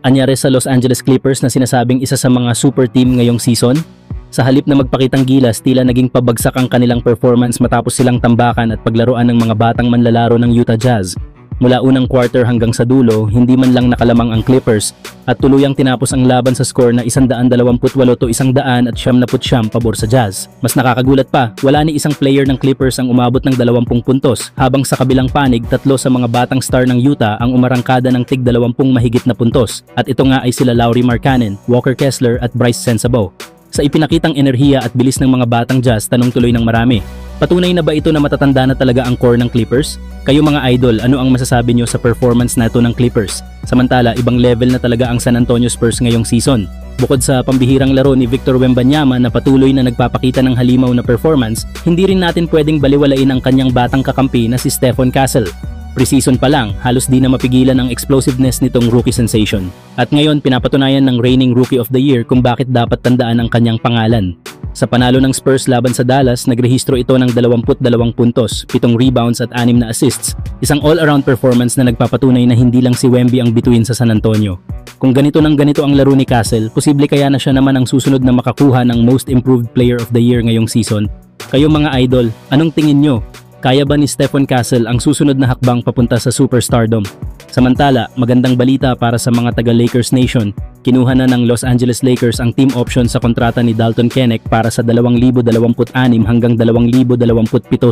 Anyari sa Los Angeles Clippers na sinasabing isa sa mga super team ngayong season? Sa halip na magpakitang gilas, tila naging pabagsak ang kanilang performance matapos silang tambakan at paglaruan ng mga batang manlalaro ng Utah Jazz. Mula unang quarter hanggang sa dulo, hindi man lang nakalamang ang Clippers at tuluyang tinapos ang laban sa score na 128-179 pabor sa Jazz. Mas nakakagulat pa, wala ni isang player ng Clippers ang umabot ng 20 puntos, habang sa kabilang panig, 3 sa mga batang star ng Utah ang umarangkada ng tig 20 mahigit na puntos. At ito nga ay sila Lauri Markkanen, Walker Kessler at Bryce Sensabaugh. Sa ipinakitang enerhiya at bilis ng mga batang Jazz, tanong tuloy ng marami, patunay na ba ito na matatanda na talaga ang core ng Clippers? Kayo mga idol, ano ang masasabi nyo sa performance nato ng Clippers? Samantala, ibang level na talaga ang San Antonio Spurs ngayong season. Bukod sa pambihirang laro ni Victor Wembanyama na patuloy na nagpapakita ng halimaw na performance, hindi rin natin pwedeng baliwalain ang kanyang batang kakampi na si Stephen Castle. Pre-season pa lang, halos di na mapigilan ang explosiveness nitong rookie sensation. At ngayon, pinapatunayan ng reigning Rookie of the Year kung bakit dapat tandaan ang kanyang pangalan. Sa panalo ng Spurs laban sa Dallas, nagrehistro ito ng 22 puntos, 7 rebounds at 6 na assists. Isang all-around performance na nagpapatunay na hindi lang si Wemby ang bituin sa San Antonio. Kung ganito ang laro ni Castle, posible kaya na siya naman ang susunod na makakuha ng Most Improved Player of the Year ngayong season. Kayo mga idol, anong tingin nyo? Kaya ba ni Stephen Castle ang susunod na hakbang papunta sa superstardom? Samantala, magandang balita para sa mga taga-Lakers Nation. Kinuha na ng Los Angeles Lakers ang team option sa kontrata ni Dalton Knecht para sa 2026 hanggang 2027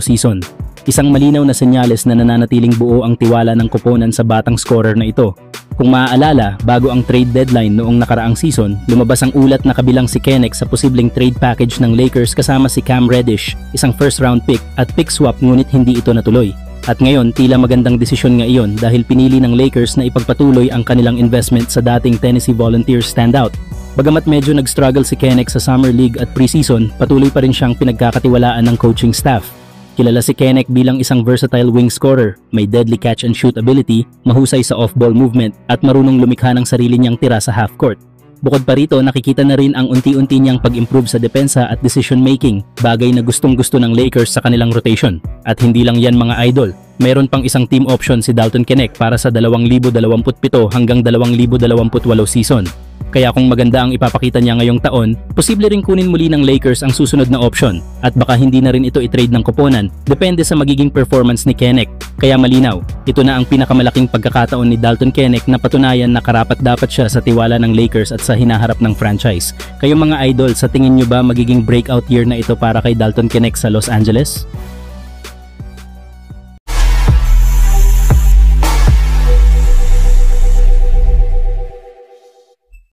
season. Isang malinaw na senyales na nananatiling buo ang tiwala ng koponan sa batang scorer na ito. Kung maaalala, bago ang trade deadline noong nakaraang season, lumabas ang ulat na kabilang si Knecht sa posibleng trade package ng Lakers kasama si Cam Reddish, isang first-round pick at pick swap ngunit hindi ito natuloy. At ngayon, tila magandang desisyon nga iyon dahil pinili ng Lakers na ipagpatuloy ang kanilang investment sa dating Tennessee Volunteers standout. Bagamat medyo nag-struggle si Knecht sa Summer League at preseason, patuloy pa rin siyang pinagkakatiwalaan ng coaching staff. Kilala si Knecht bilang isang versatile wing scorer, may deadly catch and shoot ability, mahusay sa off-ball movement at marunong lumikha ng sarili niyang tira sa half-court. Bukod pa rito, nakikita na rin ang unti-unti niyang pag-improve sa depensa at decision-making, bagay na gustong-gusto ng Lakers sa kanilang rotation. At hindi lang yan mga idol, meron pang isang team option si Dalton Knecht para sa 2027 hanggang 2028 season. Kaya kung maganda ang ipapakita niya ngayong taon, posible rin kunin muli ng Lakers ang susunod na option at baka hindi na rin ito i-trade ng koponan, depende sa magiging performance ni Knecht. Kaya malinaw, ito na ang pinakamalaking pagkakataon ni Dalton Knecht na patunayan na karapat-dapat siya sa tiwala ng Lakers at sa hinaharap ng franchise. Kayo mga idol, sa tingin nyo ba magiging breakout year na ito para kay Dalton Knecht sa Los Angeles?